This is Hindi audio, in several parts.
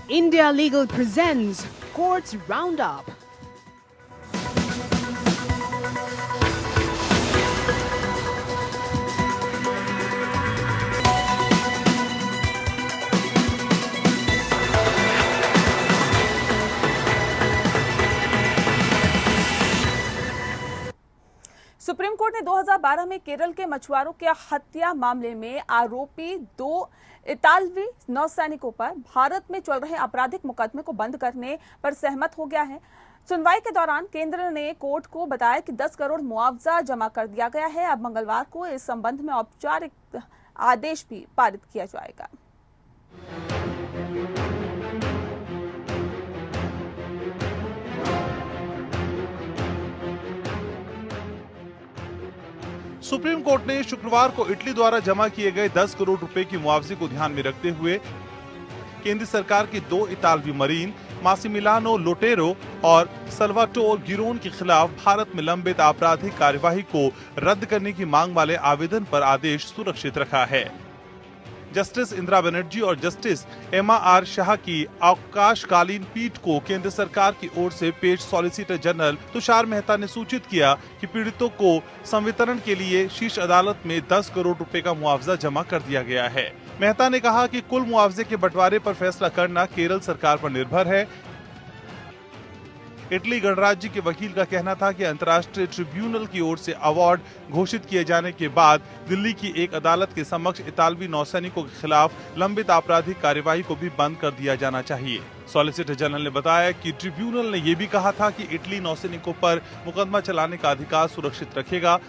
India Legal presents Courts Roundup. Supreme court ने 2012 में केरल के मछुआरों के हत्या मामले में आरोपी 2 इतालवी नौसैनिकों पर भारत में चल रहे आपराधिक मुकदमे को बंद करने पर सहमत हो गया है। सुनवाई के दौरान केंद्र ने कोर्ट को बताया कि 10 करोड़ मुआवजा जमा कर दिया गया है। अब मंगलवार को इस संबंध में औपचारिक आदेश भी पारित किया जाएगा। सुप्रीम कोर्ट ने शुक्रवार को इटली द्वारा जमा किए गए 10 करोड़ रुपए की मुआवजे को ध्यान में रखते हुए केंद्र सरकार के 2 इतालवी मरीन मासिमिलियानो लोटेरो और सल्वाटोर गिरोन के खिलाफ भारत में लंबित आपराधिक कार्यवाही को रद्द करने की मांग वाले आवेदन पर आदेश सुरक्षित रखा है। जस्टिस इंदिरा बनर्जी और जस्टिस एमा आर शाह की अवकाशकालीन पीठ को केंद्र सरकार की ओर से पेश सॉलिसिटर जनरल तुषार मेहता ने सूचित किया कि पीड़ितों को संवितरण के लिए शीर्ष अदालत में 10 करोड़ रुपए का मुआवजा जमा कर दिया गया है। मेहता ने कहा कि कुल मुआवजे के बंटवारे पर फैसला करना केरल सरकार पर निर्भर है। इटली गणराज्य के वकील का कहना था कि अंतर्राष्ट्रीय ट्रिब्यूनल की ओर से अवार्ड घोषित किए जाने के बाद दिल्ली की एक अदालत के समक्ष इतालवी नौसैनिकों के खिलाफ लंबित आपराधिक कार्यवाही को भी बंद कर दिया जाना चाहिए। सॉलिसिटर जनरल ने बताया कि ट्रिब्यूनल ने यह भी कहा था कि इटली नौसैनिकों पर मुकदमा चलाने का अधिकार सुरक्षित रखेगा।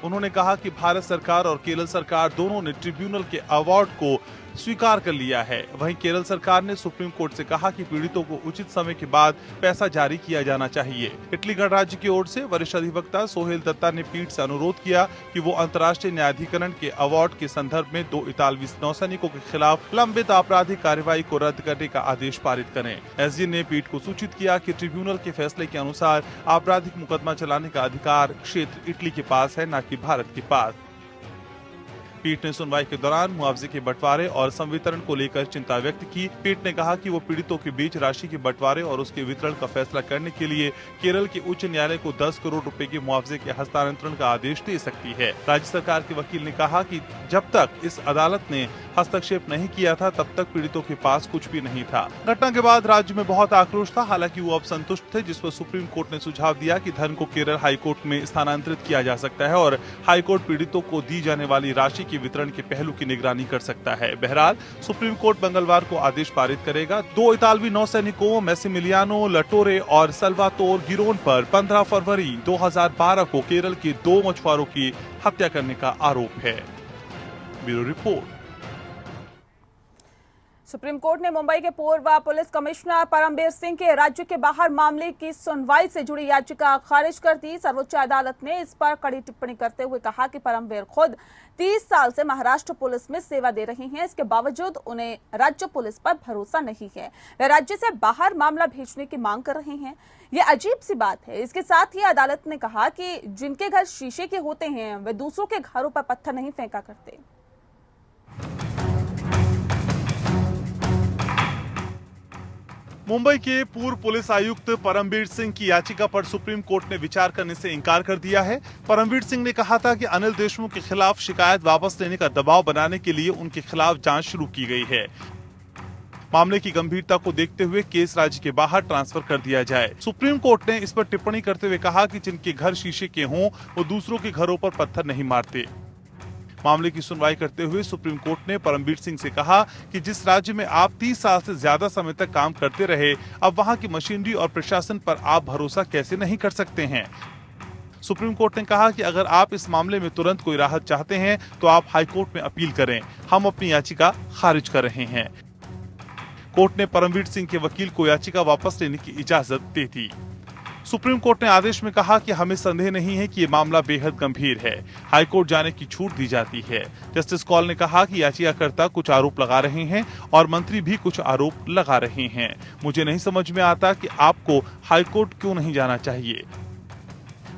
उन्होंने कहा कि भारत सरकार और केरल सरकार दोनों ने ट्रिब्यूनल के अवार्ड को स्वीकार कर लिया है। वहीं केरल सरकार ने सुप्रीम कोर्ट से कहा कि पीड़ितों को उचित समय के बाद पैसा जारी किया जाना चाहिए। इटली गणराज्य की ओर से वरिष्ठ अधिवक्ता सोहेल दत्ता ने पीठ से अनुरोध किया कि वो अंतर्राष्ट्रीय न्यायाधिकरण के अवार्ड के संदर्भ में 2 इतालवी नौसैनिकों के खिलाफ लंबित आपराधिक कार्यवाही को रद्द करने का आदेश पारित करें। एसजी ने पीठ को सूचित किया कि ट्रिब्यूनल के फैसले के अनुसार आपराधिक मुकदमा चलाने का अधिकार क्षेत्र इटली के पास है, न कि भारत के पास। पीठ ने सुनवाई के दौरान मुआवजे के बंटवारे और संवितरण को लेकर चिंता व्यक्त की। पीठ ने कहा कि वो पीड़ितों के बीच राशि के बंटवारे और उसके वितरण का फैसला करने के लिए केरल के उच्च न्यायालय को 10 करोड़ रुपए के मुआवजे के हस्तांतरण का आदेश दे सकती है। राज्य सरकार के वकील ने कहा कि जब तक इस अदालत ने हस्तक्षेप नहीं किया था तब तक पीड़ितों के पास कुछ भी नहीं था। घटना के बाद राज्य में बहुत आक्रोश था। हालांकि वो अब संतुष्ट थे, जिस पर सुप्रीम कोर्ट ने सुझाव दिया कि धन को केरल हाईकोर्ट में स्थानांतरित किया जा सकता है और हाईकोर्ट पीड़ितों को दी जाने वाली राशि के वितरण के पहलू की निगरानी कर सकता है। बहरहाल सुप्रीम कोर्ट मंगलवार को आदेश पारित करेगा। 2 इतालवी नौसैनिकों मासिमिलियानो लोटेरो और सल्वाटोर गिरोन पर 15 फरवरी 2012 को केरल के 2 मछुआरों की हत्या करने का आरोप है। Bureau report. सुप्रीम कोर्ट ने मुंबई के पूर्व पुलिस कमिश्नर परमबीर सिंह के राज्य के बाहर मामले की सुनवाई से जुड़ी याचिका खारिज कर दी। सर्वोच्च अदालत ने इस पर कड़ी टिप्पणी करते हुए कहा कि परमबीर खुद 30 साल से महाराष्ट्र पुलिस में सेवा दे रही हैं। इसके बावजूद उन्हें राज्य पुलिस पर भरोसा नहीं है। वे राज्य से बाहर मामला भेजने की मांग कर रहे हैं। ये अजीब सी बात है। इसके साथ ही अदालत ने कहा कि जिनके घर शीशे के होते हैं वे दूसरों के घरों पर पत्थर नहीं फेंका करते। मुंबई के पूर्व पुलिस आयुक्त परमबीर सिंह की याचिका पर सुप्रीम कोर्ट ने विचार करने से इनकार कर दिया है। परमबीर सिंह ने कहा था कि अनिल देशमुख के खिलाफ शिकायत वापस लेने का दबाव बनाने के लिए उनके खिलाफ जांच शुरू की गई है। मामले की गंभीरता को देखते हुए केस राज्य के बाहर ट्रांसफर कर दिया जाए। सुप्रीम कोर्ट ने इस पर टिप्पणी करते हुए कहा कि जिनके घर शीशे के हों वो दूसरों के घरों पर पत्थर नहीं मारते। मामले की सुनवाई करते हुए सुप्रीम कोर्ट ने परमबीर सिंह से कहा कि जिस राज्य में आप 30 साल से ज्यादा समय तक काम करते रहे, अब वहां की मशीनरी और प्रशासन पर आप भरोसा कैसे नहीं कर सकते हैं। सुप्रीम कोर्ट ने कहा कि अगर आप इस मामले में तुरंत कोई राहत चाहते हैं तो आप हाईकोर्ट में अपील करें। हम अपनी याचिका खारिज कर रहे हैं। कोर्ट ने परमबीर सिंह के वकील को याचिका वापस लेने की इजाजत दे दी। सुप्रीम कोर्ट ने आदेश में कहा कि हमें संदेह नहीं है कि ये मामला बेहद गंभीर है। हाईकोर्ट जाने की छूट दी जाती है। जस्टिस कौल ने कहा कि याचिकाकर्ता कुछ आरोप लगा रहे हैं और मंत्री भी कुछ आरोप लगा रहे हैं। मुझे नहीं समझ में आता कि आपको हाईकोर्ट क्यों नहीं जाना चाहिए।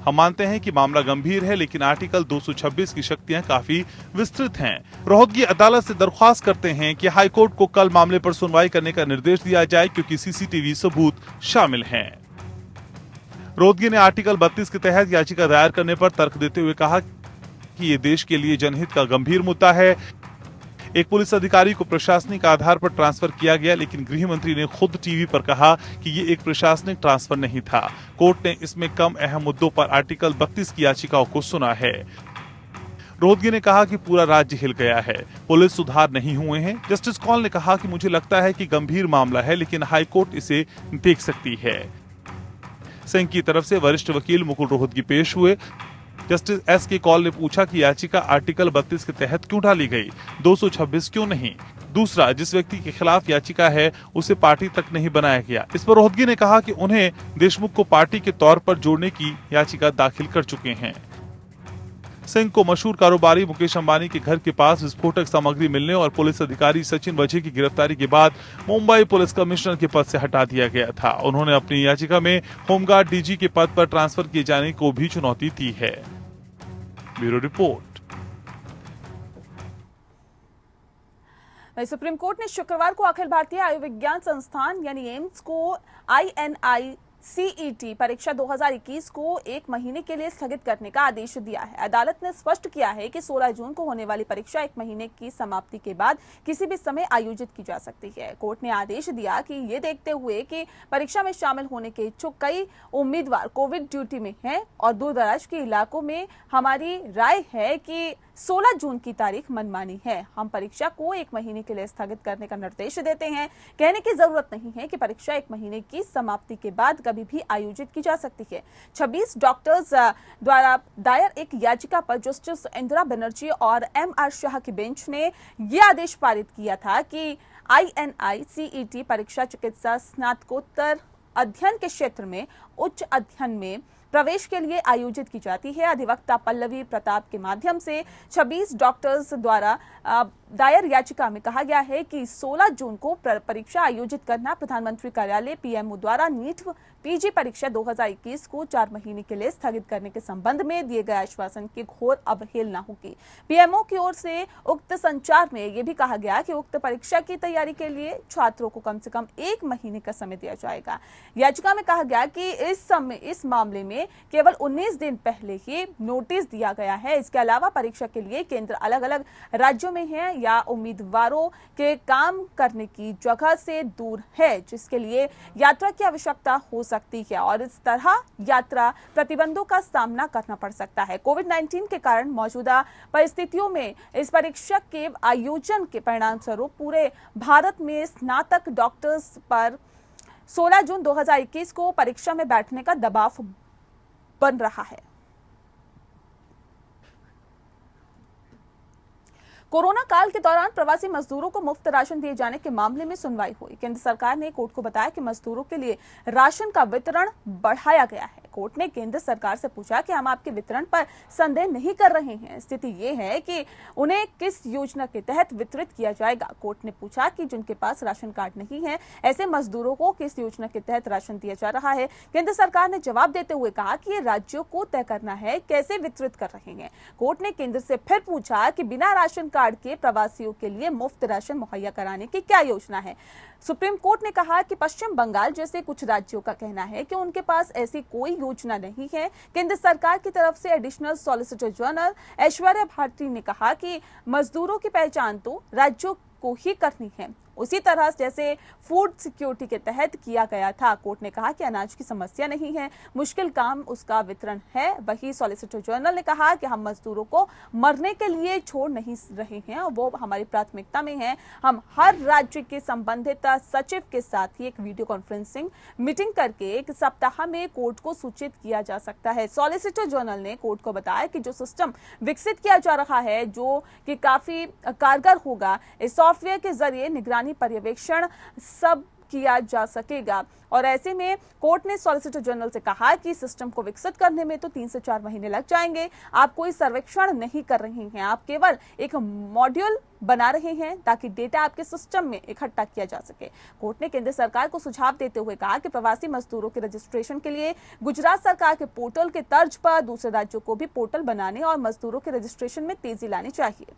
हम मानते हैं कि मामला गंभीर है, लेकिन आर्टिकल 226 की शक्तियां काफी विस्तृत हैं। रोहतगी अदालत से दरख्वास्त करते हैं कि हाईकोर्ट को कल मामले पर सुनवाई करने का निर्देश दिया जाए, क्योंकि सीसीटीवी सबूत शामिल हैं। रोहतगी ने आर्टिकल 32 के तहत याचिका दायर करने पर तर्क देते हुए कहा कि ये देश के लिए जनहित का गंभीर मुद्दा है। एक पुलिस अधिकारी को प्रशासनिक आधार पर ट्रांसफर किया गया, लेकिन गृह मंत्री ने खुद टीवी पर कहा कि ये एक प्रशासनिक ट्रांसफर नहीं था। कोर्ट ने इसमें कम अहम मुद्दों पर आर्टिकल 32 की याचिकाओं को सुना है। रोहतगी ने कहा कि पूरा राज्य हिल गया है, पुलिस सुधार नहीं हुए हैं। जस्टिस कौल ने कहा कि मुझे लगता है कि गंभीर मामला है, लेकिन हाईकोर्ट इसे देख सकती है। संघ की तरफ से वरिष्ठ वकील मुकुल रोहतगी पेश हुए। जस्टिस एस के कौल ने पूछा कि याचिका आर्टिकल 32 के तहत क्यों डाली गई, 226 क्यों नहीं। दूसरा, जिस व्यक्ति के खिलाफ याचिका है उसे पार्टी तक नहीं बनाया गया। इस पर रोहतगी ने कहा कि उन्हें देशमुख को पार्टी के तौर पर जोड़ने की याचिका दाखिल कर चुके हैं। सिंह को मशहूर कारोबारी मुकेश अंबानी के घर के पास विस्फोटक सामग्री मिलने और पुलिस अधिकारी सचिन वजह की गिरफ्तारी के बाद मुंबई पुलिस कमिश्नर के पद से हटा दिया गया था। उन्होंने अपनी याचिका में होमगार्ड डीजी के पद पर ट्रांसफर किए जाने को भी चुनौती दी है। Bureau report. सुप्रीम कोर्ट ने शुक्रवार को अखिल भारतीय आयुर्विज्ञान संस्थान यानी एम्स को INICET परीक्षा 2021 को 1 महीने के लिए स्थगित करने का आदेश दिया है। अदालत ने स्पष्ट किया है कि 16 जून को होने वाली परीक्षा 1 महीने की समाप्ति के बाद किसी भी समय आयोजित की जा सकती है। कोर्ट ने आदेश दिया कि ये देखते हुए कि परीक्षा में शामिल होने के इच्छुक कई उम्मीदवार कोविड ड्यूटी में हैं और दूर दराज के इलाकों में, हमारी राय है कि 16 जून की तारीख मनमानी है। हम परीक्षा को 1 महीने के लिए स्थगित करने का निर्देश देते हैं। कहने की जरूरत नहीं है कि परीक्षा 1 महीने की समाप्ति के बाद कभी भी आयोजित की जा सकती है। 26 डॉक्टर्स द्वारा दायर एक याचिका पर जस्टिस इंदिरा बनर्जी और MR शाह की बेंच ने यह आदेश पारित किया था कि INICET परीक्षा चिकित्सा स्नातकोत्तर अध्ययन के क्षेत्र में उच्च अध्ययन में प्रवेश के लिए आयोजित की जाती है। अधिवक्ता पल्लवी प्रताप के माध्यम से 26 डॉक्टर्स द्वारा दायर याचिका में कहा गया है कि 16 जून को परीक्षा आयोजित करना प्रधानमंत्री कार्यालय PMO द्वारा नीट PG परीक्षा 2021 को 4 महीने के लिए स्थगित करने के संबंध में दिए गए आश्वासन की घोर अवहेलना होगी। PMO की ओर से उक्त संचार में यह भी कहा गया कि उक्त परीक्षा की तैयारी के लिए छात्रों को कम से कम 1 महीने का समय दिया जाएगा। याचिका में कहा गया कि इस मामले में केवल 19 दिन पहले ही नोटिस दिया गया है। इसके अलावा परीक्षा के लिए केंद्र अलग अलग राज्यों में है या उम्मीदवारों के काम करने की जगह से दूर है, जिसके लिए यात्रा की आवश्यकता हो सकती है और इस तरह यात्रा प्रतिबंधों का सामना करना पड़ सकता है। कोविड-19 के कारण मौजूदा परिस्थितियों में इस परीक्षा के आयोजन के परिणाम स्वरूप पूरे भारत में स्नातक डॉक्टर्स पर 16 जून 2021 को परीक्षा में बैठने का दबाव बन रहा है। कोरोना काल के दौरान प्रवासी मजदूरों को मुफ्त राशन दिए जाने के मामले में सुनवाई हुई। केंद्र सरकार ने कोर्ट को बताया कि मजदूरों के लिए राशन का वितरण बढ़ाया गया है। कोर्ट ने केंद्र सरकार से पूछा कि हम आपके वितरण पर संदेह नहीं कर रहे हैं, स्थिति ये है कि उन्हें किस योजना के तहत वितरित किया जाएगा। कोर्ट ने पूछा कि जिनके पास राशन कार्ड नहीं है ऐसे मजदूरों को किस योजना के तहत राशन दिया जा रहा है। केंद्र सरकार ने जवाब देते हुए कहा कि ये राज्यों को तय करना है कैसे वितरित कर रहे हैं। कोर्ट ने केंद्र से फिर पूछा कि बिना राशन कार्ड के प्रवासियों के लिए मुफ्त राशन मुहैया कराने की क्या योजना है। सुप्रीम कोर्ट ने कहा कि पश्चिम बंगाल जैसे कुछ राज्यों का कहना है कि उनके पास ऐसी कोई योजना नहीं है। केंद्र सरकार की तरफ से additional solicitor general Aishwarya Bharati ने कहा कि मजदूरों की पहचान तो राज्यों को ही करनी है, उसी तरह जैसे फूड सिक्योरिटी के तहत किया गया था। कोर्ट ने कहा कि अनाज की समस्या नहीं है, मुश्किल काम उसका वितरण है। वही सॉलिसिटर जनरल ने कहा कि हम मजदूरों को मरने के लिए छोड़ नहीं रहे हैं और वो हमारी प्राथमिकता में है। हम हर राज्य के संबंधित सचिव के साथ ही एक वीडियो कॉन्फ्रेंसिंग मीटिंग करके 1 सप्ताह में कोर्ट को सूचित किया जा सकता है। सॉलिसिटर जनरल ने कोर्ट को बताया कि जो सिस्टम विकसित किया जा रहा है जो कि काफी कारगर होगा, इस सॉफ्टवेयर के जरिए निगरानी पर्यवेक्षण सब किया जा सकेगा। और ऐसे में कोर्ट ने सॉलिसिटर जनरल से कहा कि सिस्टम को विकसित करने में तो 3 से 4 महीने लग जाएंगे। आप कोई सर्वेक्षण नहीं कर रहे हैं, आप केवल एक मॉड्यूल बना रहे हैं ताकि डेटा आपके सिस्टम में इकट्ठा किया जा सके। कोर्ट ने केंद्र सरकार को सुझाव देते हुए कहा कि प्रवासी मजदूरों के रजिस्ट्रेशन के लिए गुजरात सरकार के पोर्टल के तर्ज पर दूसरे राज्यों को भी पोर्टल बनाने और मजदूरों के रजिस्ट्रेशन में तेजी लानी चाहिए।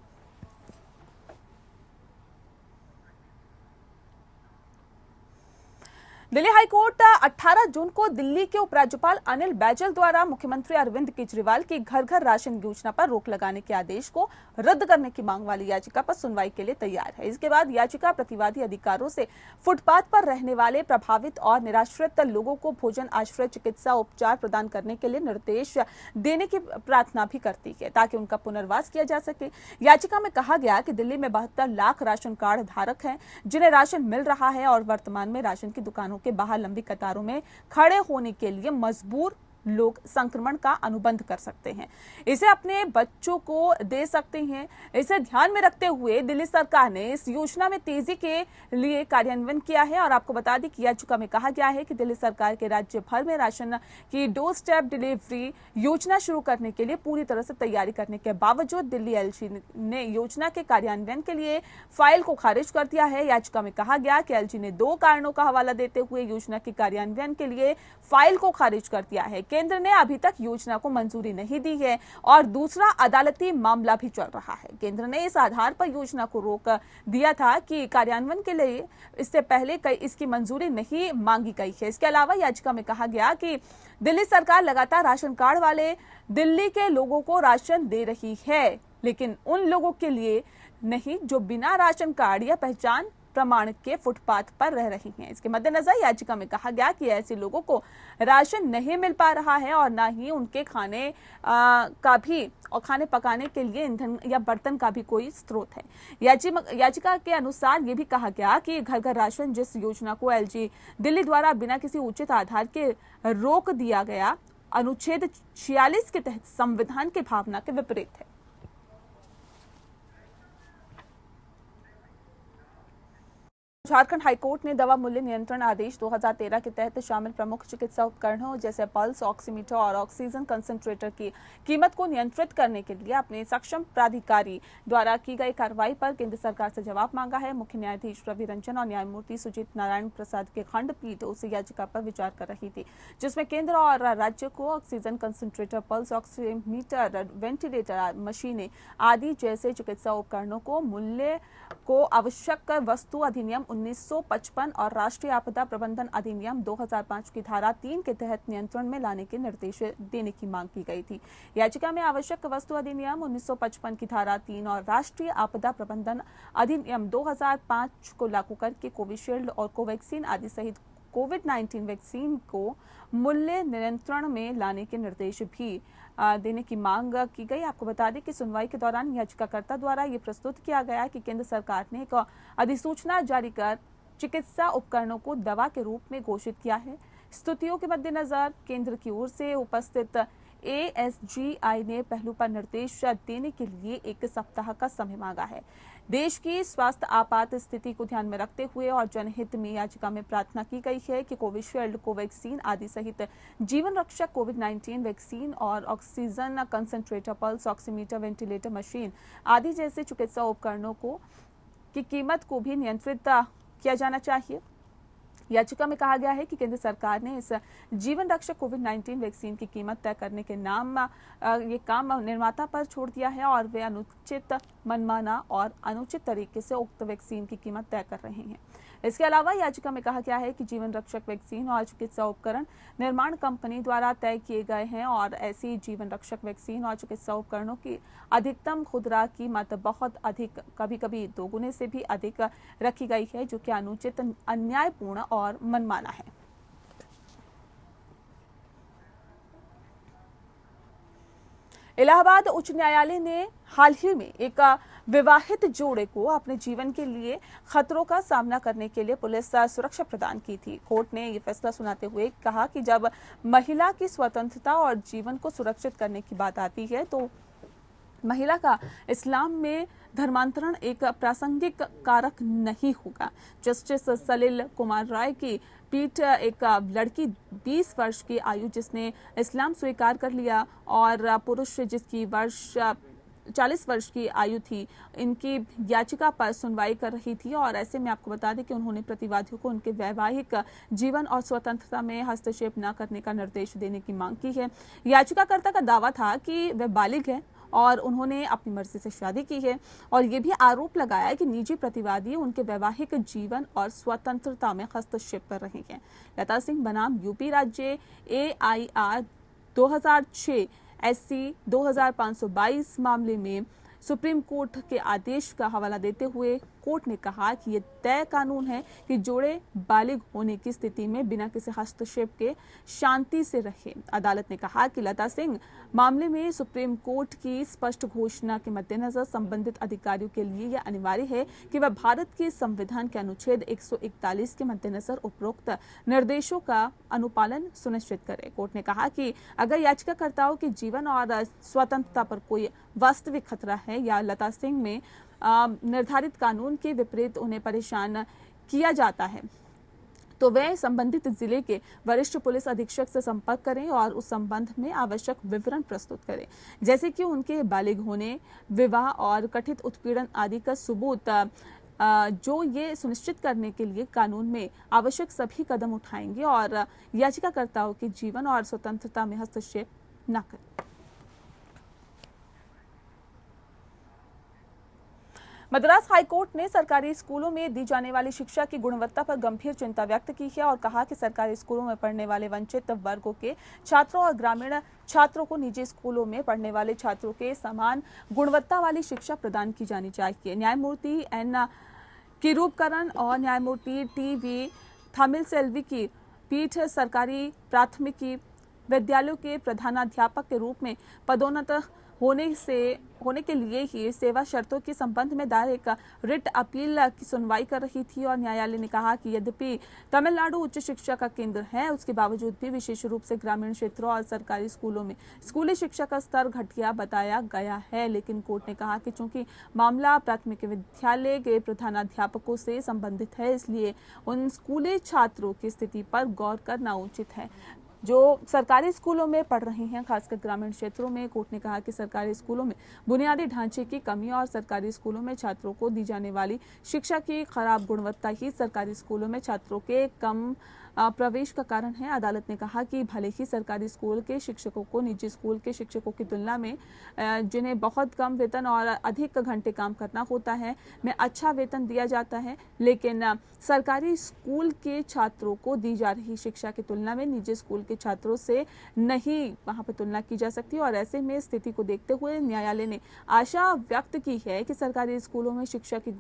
दिल्ली हाईकोर्ट 18 जून को दिल्ली के उपराज्यपाल अनिल बैजल द्वारा मुख्यमंत्री अरविंद केजरीवाल की घर घर राशन योजना पर रोक लगाने के आदेश को रद्द करने की मांग वाली याचिका पर सुनवाई के लिए तैयार है। इसके बाद याचिका प्रतिवादी अधिकारों से फुटपाथ पर रहने वाले प्रभावित और निराश्रित लोगों को भोजन, आश्रय, चिकित्सा उपचार प्रदान करने के लिए निर्देश देने की प्रार्थना भी करती है ताकि उनका पुनर्वास किया जा सके। याचिका में कहा गया कि दिल्ली में 72 लाख राशन कार्ड धारक हैं जिन्हें राशन मिल रहा है और वर्तमान में राशन की दुकानों के बाहर लंबी कतारों में खड़े होने के लिए मजबूर लोग संक्रमण का अनुबंध कर सकते हैं, इसे अपने बच्चों को दे सकते हैं। इसे ध्यान में रखते हुए दिल्ली सरकार ने इस योजना में तेजी के लिए कार्यान्वयन किया है। और आपको बता दें कि याचिका में कहा गया है कि दिल्ली सरकार के राज्य भर में राशन की डोर स्टेप डिलीवरी योजना शुरू करने के लिए पूरी तरह से तैयारी करने के बावजूद दिल्ली एलजी ने योजना के कार्यान्वयन के लिए फाइल को खारिज कर दिया है। याचिका में कहा गया कि एलजी ने 2 कारणों का हवाला देते हुए योजना के कार्यान्वयन के लिए फाइल को खारिज कर दिया है। केंद्र ने अभी तक योजना को मंजूरी नहीं दी है और दूसरा अदालती मामला भी चल रहा है। केंद्र ने इस आधार पर योजना को रोक दिया था कि कार्यान्वयन के लिए इससे पहले इसकी मंजूरी नहीं मांगी गई है। इसके अलावा याचिका में कहा गया कि दिल्ली सरकार लगातार राशन कार्ड वाले दिल्ली के लोगों को राशन दे रही है, लेकिन उन लोगों के लिए नहीं जो बिना राशन कार्ड या पहचान प्रमाण के फुटपाथ पर रह रही हैं। इसके मद्देनजर याचिका में कहा गया कि ऐसे लोगों को राशन नहीं मिल पा रहा है और न ही उनके खाने पकाने के लिए ईंधन या बर्तन का भी कोई स्रोत है। याचिका के अनुसार ये भी कहा गया कि घर घर राशन जिस योजना को एलजी दिल्ली द्वारा बिना किसी उचित आधार के रोक दिया गया, अनुच्छेद 46 के तहत संविधान की भावना के विपरीत है। झारखंड हाईकोर्ट ने दवा मूल्य नियंत्रण आदेश 2013 के तहत शामिल प्रमुख चिकित्सा उपकरणों जैसे पल्स ऑक्सीमीटर और ऑक्सीजन कंसंट्रेटर की कीमत को नियंत्रित करने के लिए अपने सक्षम प्राधिकारी द्वारा की गई कार्रवाई पर केंद्र सरकार से जवाब मांगा है। मुख्य न्यायाधीश रवि रंजन और न्यायमूर्ति सुजीत नारायण प्रसाद के खंडपीठ उस याचिका पर विचार कर रही थी जिसमें केंद्र और राज्य को oxygen concentrator, pulse oximeter, ventilator मशीनें आदि जैसे चिकित्सा उपकरणों को मूल्य को आवश्यक वस्तु अधिनियम 1955 और राष्ट्रीय आपदा प्रबंधन अधिनियम 2005 की धारा 3 के तहत नियंत्रण में लाने के निर्देश देने की मांग की गई थी। याचिका में आवश्यक वस्तु अधिनियम 1955 की धारा 3 और राष्ट्रीय आपदा प्रबंधन अधिनियम 2005 को लागू करके कोविशील्ड और कोवैक्सीन आदि सहित कोविड-19 वैक्सीन को मूल्य नियंत्रण में लाने के निर्देश भी देने की मांग की गई। आपको बता दें कि सुनवाई के दौरान याचिकाकर्ता द्वारा ये प्रस्तुत किया गया कि केंद्र सरकार ने एक अधिसूचना जारी कर चिकित्सा उपकरणों को दवा के रूप में घोषित किया है। स्थितियों के मद्देनजर केंद्र की ओर से उपस्थित ASGI ने पहलू पर निर्देश देने के लिए 1 सप्ताह का समय मांगा है। देश की स्वास्थ्य आपात स्थिति को ध्यान में रखते हुए और जनहित में याचिका में प्रार्थना की गई है कि कोविशील्ड, कोवैक्सीन आदि सहित जीवन रक्षक कोविड-19 वैक्सीन और oxygen concentrator, pulse oximeter, ventilator machine आदि जैसे चिकित्सा उपकरणों की कीमत को भी नियंत्रित किया जाना चाहिए। याचिका में कहा गया है कि केंद्र सरकार ने इस जीवन रक्षक कोविड-19 वैक्सीन की कीमत तय करने के ये काम निर्माता पर छोड़ दिया है और वे अनुचित, मनमाना और अनुचित तरीके से उक्त वैक्सीन की कीमत तय कर रहे हैं। इसके अलावा याचिका में कहा गया है कि जीवन रक्षक वैक्सीन और चिकित्सा उपकरण निर्माण कंपनी द्वारा तय किए गए हैं और ऐसी जीवन रक्षक वैक्सीन और चिकित्सा उपकरणों की अधिकतम खुदरा कीमत बहुत अधिक, कभी-कभी 2 गुने से भी अधिक रखी गई है, जो कि अनुचित, अन्यायपूर्ण और मनमाना है। इलाहाबाद उच्च न्यायालय ने हाल ही में एक विवाहित जोड़े को अपने जीवन के लिए खतरों का सामना करने के लिए पुलिस सुरक्षा प्रदान की थी। कोर्ट ने यह फैसला सुनाते हुए कहा कि जब महिला की स्वतंत्रता और जीवन को सुरक्षित करने की बात आती है तो महिला का इस्लाम में धर्मांतरण एक प्रासंगिक कारक नहीं होगा। जस्टिस सलिल कुमार राय की पीठ एक लड़की 20 वर्ष की आयु जिसने इस्लाम स्वीकार कर लिया और पुरुष जिसकी 40 वर्ष की आयु थी, इनकी याचिका पर सुनवाई कर रही थी। और ऐसे में आपको बता दें कि उन्होंने प्रतिवादियों को उनके वैवाहिक जीवन और स्वतंत्रता में हस्तक्षेप न करने का निर्देश देने की मांग की है। याचिकाकर्ता का दावा था कि वह बालिग है और उन्होंने अपनी मर्जी से शादी की है और ये भी आरोप लगाया कि निजी प्रतिवादी उनके वैवाहिक जीवन और स्वतंत्रता में हस्तक्षेप कर रहे हैं। लता सिंह बनाम यूपी राज्य AIR 2006 SC 2522 मामले में सुप्रीम कोर्ट के आदेश का हवाला देते हुए कोर्ट ने कहा कि यह तय कानून है कि जोड़े बालिग होने की स्थिति में बिना किसी हस्तक्षेप के शांति से रहे। अदालत ने कहा कि लता सिंह मामले में सुप्रीम कोर्ट की स्पष्ट घोषणा के मद्देनजर संबंधित अधिकारियों के लिए यह अनिवार्य है कि वह भारत के संविधान के अनुच्छेद 141 के मद्देनजर उपरोक्त निर्देशों का अनुपालन सुनिश्चित करे। कोर्ट ने कहा कि अगर याचिकाकर्ताओं के जीवन और स्वतंत्रता पर कोई वास्तविक खतरा है या लता सिंह में निर्धारित कानून के विपरीत उन्हें परेशान किया जाता है तो वे संबंधित जिले के वरिष्ठ पुलिस अधीक्षक से संपर्क करें और उस संबंध में आवश्यक विवरण प्रस्तुत करें, जैसे कि उनके बालिग होने, विवाह और कथित उत्पीड़न आदि का सबूत, जो ये सुनिश्चित करने के लिए कानून में आवश्यक सभी कदम उठाएंगे और याचिकाकर्ताओं के जीवन और स्वतंत्रता में हस्तक्षेप न करें। मद्रास हाईकोर्ट ने सरकारी स्कूलों में दी जाने वाली शिक्षा की गुणवत्ता पर गंभीर चिंता व्यक्त की है और कहा कि सरकारी स्कूलों में पढ़ने वाले वंचित वर्गों के छात्रों और ग्रामीण छात्रों को निजी स्कूलों में पढ़ने वाले छात्रों के समान गुणवत्ता वाली शिक्षा प्रदान की जानी चाहिए। न्यायमूर्ति N किरूपकरण और न्यायमूर्ति TV थामिलसेल्वी की पीठ सरकारी प्राथमिक विद्यालयों के प्रधानाध्यापक के रूप में पदोन्नत होने के लिए ही सेवा शर्तों के संबंध में दायर एक रिट अपील की सुनवाई कर रही थी और न्यायालय ने कहा कि यद्यपि तमिलनाडु उच्च शिक्षा का केंद्र है, उसके बावजूद भी विशेष रूप से ग्रामीण क्षेत्रों और सरकारी स्कूलों में स्कूली शिक्षा का स्तर घटिया बताया गया है। लेकिन कोर्ट ने कहा कि चूंकि मामला प्राथमिक विद्यालय के प्रधानाध्यापकों से संबंधित है, इसलिए उन स्कूली छात्रों की स्थिति पर गौर करना उचित है जो सरकारी स्कूलों में पढ़ रहे हैं, खासकर ग्रामीण क्षेत्रों में। कोर्ट ने कहा कि सरकारी स्कूलों में बुनियादी ढांचे की कमी और सरकारी स्कूलों में छात्रों को दी जाने वाली शिक्षा की खराब गुणवत्ता ही सरकारी स्कूलों में छात्रों के कम प्रवेश का कारण है। अदालत ने कहा कि भले ही सरकारी स्कूल के शिक्षकों को निजी स्कूल के शिक्षकों की तुलना में जिन्हें बहुत कम वेतन और अधिक घंटे काम करना होता है में अच्छा वेतन दिया जाता है, लेकिन सरकारी स्कूल के छात्रों को दी जा रही शिक्षा की तुलना में निजी स्कूल के छात्रों से नहीं वहां पर तुलना की जा सकती। और ऐसे में स्थिति को देखते हुए न्यायालय ने आशा व्यक्त की है कि सरकारी स्कूलों में शिक्षा की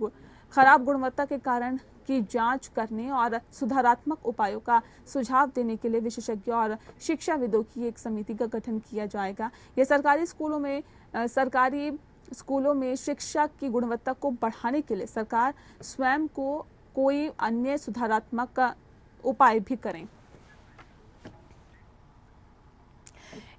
खराब गुणवत्ता के कारण की जांच करने और सुधारात्मक उपायों का सुझाव देने के लिए विशेषज्ञ और शिक्षाविदों की एक समिति का गठन किया जाएगा। यह सरकारी स्कूलों में शिक्षा की गुणवत्ता को बढ़ाने के लिए सरकार स्वयं को कोई अन्य सुधारात्मक उपाय भी करें।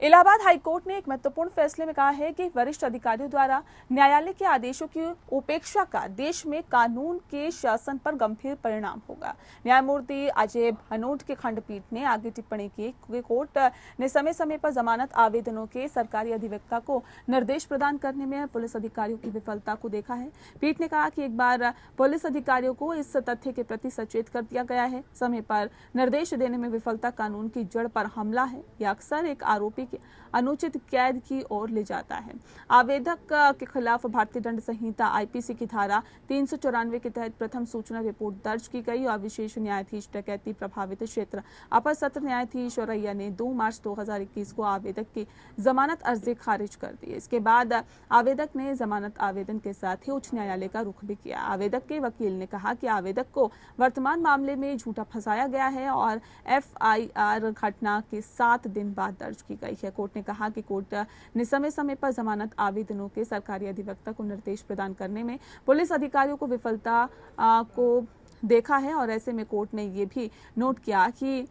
इलाहाबाद हाईकोर्ट ने एक महत्वपूर्ण फैसले में कहा है कि वरिष्ठ अधिकारियों द्वारा न्यायालय के आदेशों की उपेक्षा का देश में कानून के शासन पर गंभीर परिणाम होगा। न्यायमूर्ति अजय भनोट की खंडपीठ ने आगे टिप्पणी की कि कोर्ट ने समय समय पर जमानत आवेदनों के सरकारी अधिवक्ता को निर्देश प्रदान करने में पुलिस अधिकारियों की विफलता को देखा है। पीठ ने कहा कि एक बार पुलिस अधिकारियों को इस तथ्य के प्रति सचेत कर दिया गया है, समय पर निर्देश देने में विफलता कानून की जड़ पर हमला है। यह अक्सर एक आरोपी अनुचित कैद की ओर ले जाता है। आवेदक के खिलाफ भारतीय दंड संहिता IPC की धारा 394 के तहत प्रथम सूचना रिपोर्ट दर्ज की गई और विशेष न्यायाधीश डकैती प्रभावित क्षेत्र अपर सत्र न्यायाधीश औरैया ने 2 मार्च 2021 को आवेदक की जमानत अर्जी खारिज कर दी। इसके बाद आवेदक ने जमानत आवेदन के साथ ही उच्च न्यायालय का रुख भी किया। आवेदक के वकील ने कहा कि आवेदक को वर्तमान मामले में झूठा फंसाया गया है और FIR घटना के 7 दिन बाद दर्ज की गई है। कोर्ट ने कहा कि कोर्ट ने समय समय पर जमानत आवेदनों के सरकारी अधिवक्ता को निर्देश प्रदान करने में पुलिस अधिकारियों को विफलता को देखा है और ऐसे में कोर्ट ने ये भी नोट किया कि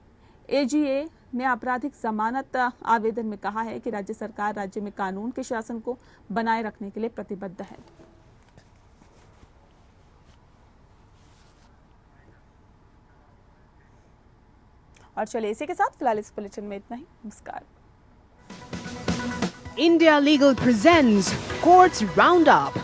AGA ने आपराधिक जमानत आवेदन में कहा है कि राज्य सरकार राज्य में कानून के शासन को बनाए रखने के लिए प्रतिबद्ध है। और चलिए इसी के साथ फिलहाल इस बुलेटिन में इतना ही। नमस्कार। India Legal presents Courts Roundup.